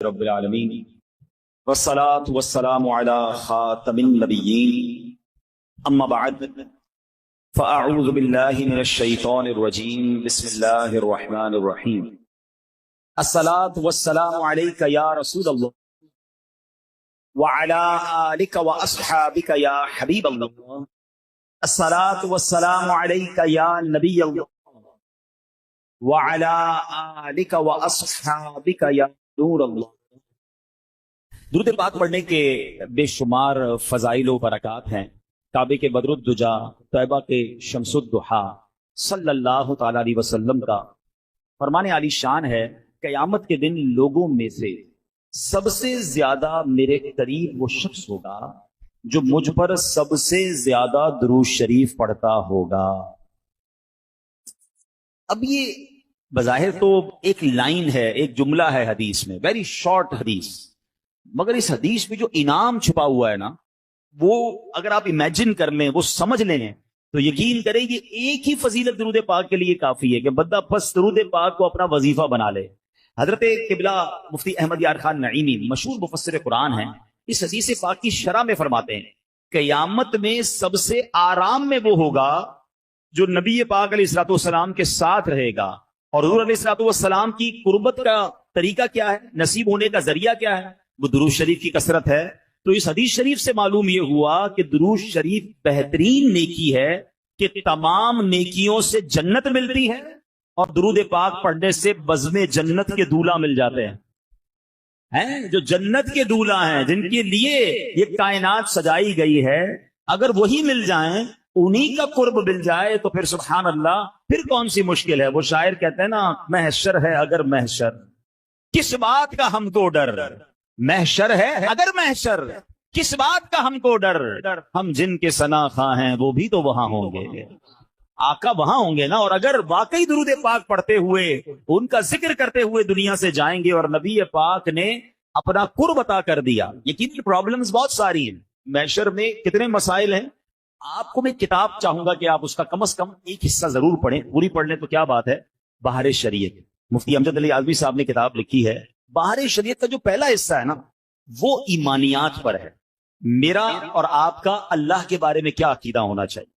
رب العالمین والصلاة والسلام على خاتم النبیین اما بعد فاعوذ باللہ من الشیطان الرجیم بسم اللہ الرحمن الرحیم الصلاة والسلام علیک یا رسول اللہ وعلى آلک واصحابک یا حبیب اللہ الصلاة والسلام علیک یا نبی اللہ وعلى آلک واصحابک یا نور اللہ۔ درود پاک پڑھنے کے بے شمار فضائل و برکات ہیں۔ کعبے کے بدر الدجا، طیبہ کے شمس الضحیٰ صلی اللہ تعالی علیہ وسلم کا فرمان عالی شان ہے، قیامت کے دن لوگوں میں سے سب سے زیادہ میرے قریب وہ شخص ہوگا جو مجھ پر سب سے زیادہ درود شریف پڑھتا ہوگا۔ اب یہ بظاہر تو ایک لائن ہے، ایک جملہ ہے حدیث میں، ویری شارٹ حدیث، مگر اس حدیث میں جو انعام چھپا ہوا ہے نا، وہ اگر آپ امیجن کر لیں، وہ سمجھ لیں تو یقین کریں کہ ایک ہی فضیلت درود پاک کے لیے کافی ہے کہ بندہ بس درود پاک کو اپنا وظیفہ بنا لے۔ حضرت قبلہ مفتی احمد یار خان نعیمی مشہور مفسر قرآن ہیں، اس حدیث پاک کی شرح میں فرماتے ہیں قیامت میں سب سے آرام میں وہ ہوگا جو نبی پاک علیہ الصلوۃ والسلام کے ساتھ رہے گا۔ اور حضور علیہ الصلوۃ والسلام کی قربت کا طریقہ کیا ہے، نصیب ہونے کا ذریعہ کیا ہے؟ وہ درود شریف کی کثرت ہے۔ تو اس حدیث شریف سے معلوم یہ ہوا کہ درود شریف بہترین نیکی ہے کہ تمام نیکیوں سے جنت ملتی ہے، اور درود پاک پڑھنے سے بزم جنت کے دولہ مل جاتے ہیں جو جنت کے دولہ ہیں، جن کے لیے یہ کائنات سجائی گئی ہے، اگر وہی مل جائیں، انہی کا قرب مل جائے تو پھر سبحان اللہ، پھر کون سی مشکل ہے۔ وہ شاعر کہتے ہیں نا، محشر ہے اگر محشر کس بات کا ہم کو ڈر، محشر ہے اگر محشر کس بات کا ہم کو ڈر، ہم جن کے ثنا خواں ہیں وہ بھی تو وہاں ہوں گے، آقا وہاں ہوں گے نا۔ اور اگر واقعی درود پاک پڑھتے ہوئے ان کا ذکر کرتے ہوئے دنیا سے جائیں گے اور نبی پاک نے اپنا قرب عطا کر دیا، یقیناً پرابلمز بہت ساری ہیں، محشر میں کتنے مسائل ہیں۔ آپ کو میں کتاب چاہوں گا کہ آپ اس کا کم از کم ایک حصہ ضرور پڑھیں، پوری پڑھ لیں تو کیا بات ہے۔ بہار شریعت، مفتی امجد علی اعظمی صاحب نے کتاب لکھی ہے۔ بہار شریعت کا جو پہلا حصہ ہے نا، وہ ایمانیات پر ہے، میرا اور آپ کا اللہ کے بارے میں کیا عقیدہ ہونا چاہیے،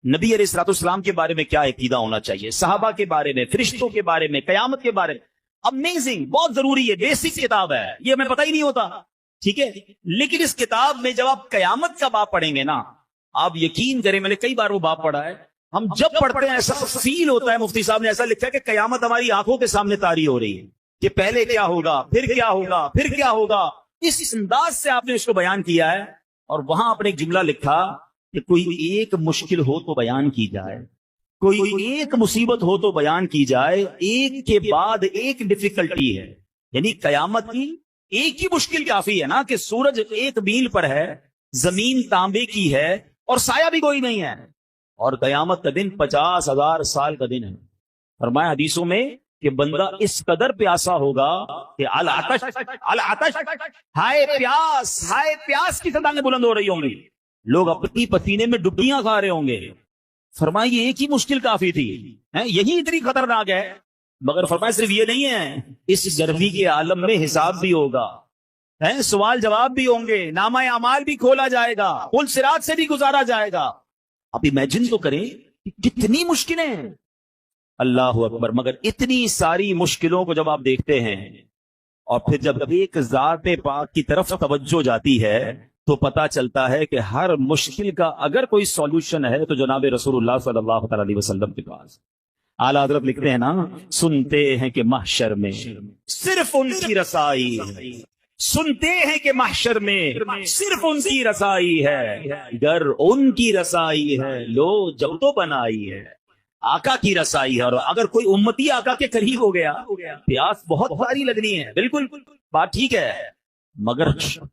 نبی علیہ الصلوۃ والسلام کے بارے میں کیا عقیدہ ہونا چاہیے، صحابہ کے بارے میں، فرشتوں کے بارے میں، قیامت کے بارے میں۔ امیزنگ، بہت ضروری ہے، بیسک کتاب ہے، یہ ہمیں پتہ ہی نہیں ہوتا، ٹھیک ہے۔ لیکن اس کتاب میں جب آپ قیامت کا باب پڑھیں گے نا، آپ یقین کریں، میں نے کئی بار وہ باب پڑھا ہے، ہم جب پڑھتے ہیں ایسا فیل ہوتا ہے، مفتی صاحب نے ایسا لکھا ہے کہ قیامت ہماری آنکھوں کے سامنے طاری ہو رہی ہے کہ پہلے کیا ہوگا، پھر کیا ہوگا، پھر کیا ہوگا۔ اس انداز سے آپ نے اس کو بیان کیا ہے، اور وہاں آپ نے ایک جملہ لکھا کہ کوئی ایک مشکل ہو تو بیان کی جائے، کوئی ایک مصیبت ہو تو بیان کی جائے، ایک کے بعد ایک ڈیفیکلٹی ہے، یعنی قیامت کی ایک ہی مشکل کافی ہے نا کہ سورج ایک میل پر ہے، زمین تانبے کی ہے، اور سایہ بھی کوئی نہیں ہے، اور قیامت کا دن 50,000 سال کا دن ہے۔ فرمایا حدیثوں میں کہ بندہ اس قدر پیاسا ہوگا کہ العطش العطش، ہائے پیاس کی صدایں بلند ہو رہی ہوں گی، لوگ اپنی پسینے میں ڈبکیاں کھا رہے ہوں گے۔ فرمایا یہ ایک ہی مشکل کافی تھی، یہی اتنی خطرناک ہے۔ مگر فرمایا صرف یہ نہیں ہے، اس گرمی کے عالم میں حساب بھی ہوگا، سوال جواب بھی ہوں گے، نامہ اعمال بھی کھولا جائے گا، پل صراط سے بھی گزارا جائے گا۔ اب امیجن تو کریں کتنی مشکلیں ہیں، اللہ اکبر۔ مگر اتنی ساری مشکلوں کو جب آپ دیکھتے ہیں، اور پھر جب ایک ذات پاک کی طرف توجہ جاتی ہے، تو پتا چلتا ہے کہ ہر مشکل کا اگر کوئی سولوشن ہے تو جناب رسول اللہ صلی اللہ تعالی علیہ وسلم کے پاس۔ اعلیٰ حضرت لکھتے ہیں نا، سنتے ہیں کہ محشر میں صرف ان کی رسائی ہے، سنتے ہیں کہ محشر میں صرف ان کی رسائی ہے، گر ان کی رسائی ہے لو جب تو بنائی ہے، آقا کی رسائی ہے۔ اور اگر کوئی امتی آقا کے قریب ہو گیا، پیاس بہت بھاری لگنی ہے، بالکل بات ٹھیک ہے، مگر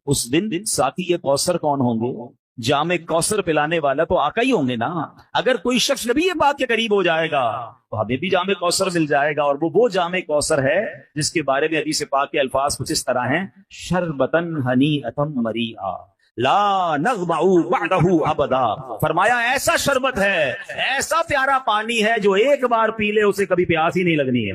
اس دن ساتھی کوثر کون ہوں گے؟ جام کوثر پلانے والا تو آقا ہی ہوں گے نا۔ اگر کوئی شخص نبی پاک کے قریب ہو جائے گا تو ہمیں بھی جام کوثر مل جائے گا، اور وہ جام کوثر ہے جس کے بارے میں حدیث پاک کے الفاظ کچھ اس طرح ہیں، شربتن ہنیئتم مریئا لا نغمع بعدہ ابدا۔ فرمایا ایسا شربت ہے، ایسا پیارا پانی ہے جو ایک بار پی لے اسے کبھی پیاس ہی نہیں لگنی ہے۔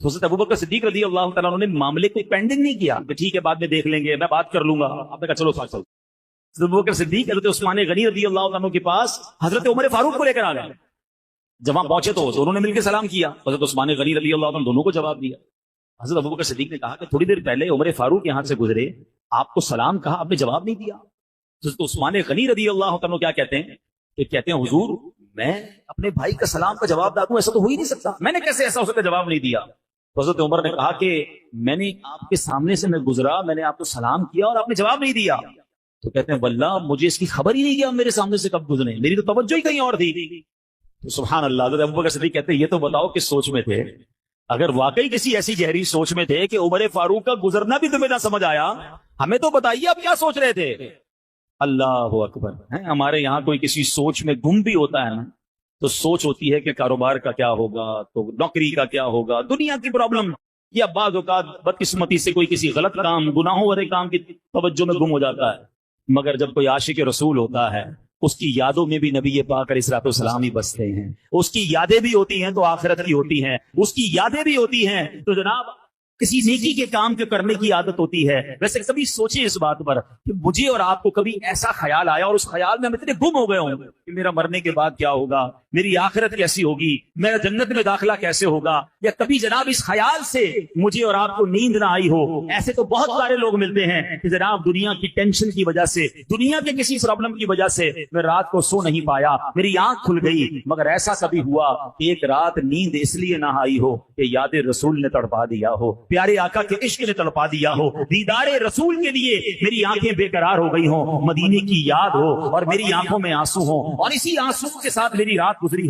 تو حضرت ابوبکر صدیق رضی اللہ تعالیٰ عنہ نے معاملے کو پینڈنگ نہیں کیا کہ ٹھیک ہے بعد میں دیکھ لیں گے، میں بات کر لوں گا. آپ نے کہا چلو ساتھ چلو. حضرت ابوبکر صدیق حضرت عثمان غنی رضی اللہ عنہ کے پاس حضرت عمر فاروق کو لے کر آ گئے. جب وہاں پہنچے تو دونوں نے مل کے سلام کیا. حضرت عثمان غنی رضی اللہ عنہ دونوں کو جواب دیا. حضرت ابوبکر صدیق نے کہا کہ تھوڑی دیر پہلے عمر فاروق یہاں سے گزرے، آپ کو سلام کہا، آپ نے جواب نہیں دیا. حضرت عثمان غنی رضی اللہ عنہ کیا کہتے ہیں کہ کہتے ہیں حضور میں اپنے بھائی کا سلام کا جواب دوں، ایسا تو ہو ہی نہیں سکتا، میں نے کیسے ایسا ہو سکتا جواب نہیں دیا. تو حضرت عمر نے کہا کہ میں نے آپ کے سامنے سے میں گزرا، میں نے آپ کو سلام کیا اور آپ نے جواب نہیں دیا. تو کہتے ہیں واللہ مجھے اس کی خبر ہی نہیں کہ آپ میرے سامنے سے کب گزرے، میری تو توجہ ہی کہیں اور تھی. تو سبحان اللہ. حضرت ابوبکر صدیق کہتے ہیں یہ تو بتاؤ کس سوچ میں تھے. اگر واقعی کسی ایسی گہری سوچ میں تھے کہ عمر فاروق کا گزرنا بھی تمہیں نہ سمجھ آیا، ہمیں تو بتائیے آپ کیا سوچ رہے تھے. اللہ اکبر. ہمارے یہاں کوئی کسی سوچ میں گم بھی ہوتا ہے نا تو سوچ ہوتی ہے کہ کاروبار کا کیا ہوگا، تو نوکری کا کیا ہوگا، دنیا کی پرابلم، یا بعض اوقات بدقسمتی سے کوئی کسی غلط کام، گناہوں والے کام کی توجہ میں گم ہو جاتا ہے. مگر جب کوئی عاشق رسول ہوتا ہے اس کی یادوں میں بھی نبی پاک علیہ الصلوۃ والسلام ہی بستے ہیں. اس کی یادیں بھی ہوتی ہیں تو آخرت کی ہوتی ہیں، اس کی یادیں بھی ہوتی ہیں تو جناب کسی نیکی کے کام کے کرنے کی عادت ہوتی ہے. ویسے کبھی سوچیں اس بات پر کہ مجھے اور آپ کو کبھی ایسا خیال آیا اور اس خیال میں ہم اتنے گم ہو گئے ہوں کہ میرا مرنے کے بعد کیا ہوگا، میری آخرت کیسی ہوگی، میرا جنت میں داخلہ کیسے ہوگا، یا کبھی جناب اس خیال سے مجھے اور آپ کو نیند نہ آئی ہو. ایسے تو بہت سارے لوگ ملتے ہیں کہ جناب دنیا کی ٹینشن کی وجہ سے، دنیا کے کسی پرابلم کی وجہ سے میں رات کو سو نہیں پایا، میری آنکھ کھل گئی. مگر ایسا کبھی ہوا کہ ایک رات نیند اس لیے نہ آئی ہو کہ یاد رسول نے تڑپا دیا ہو، پیارے آقا کے عشق نے تڑپا دیا ہو، دیدار رسول کے لیے میری آنکھیں بے قرار ہو گئی ہوں، مدینے کی یاد ہو اور میری آنکھوں میں آنسو ہوں اور اسی آنسو کے ساتھ میری رات گزری.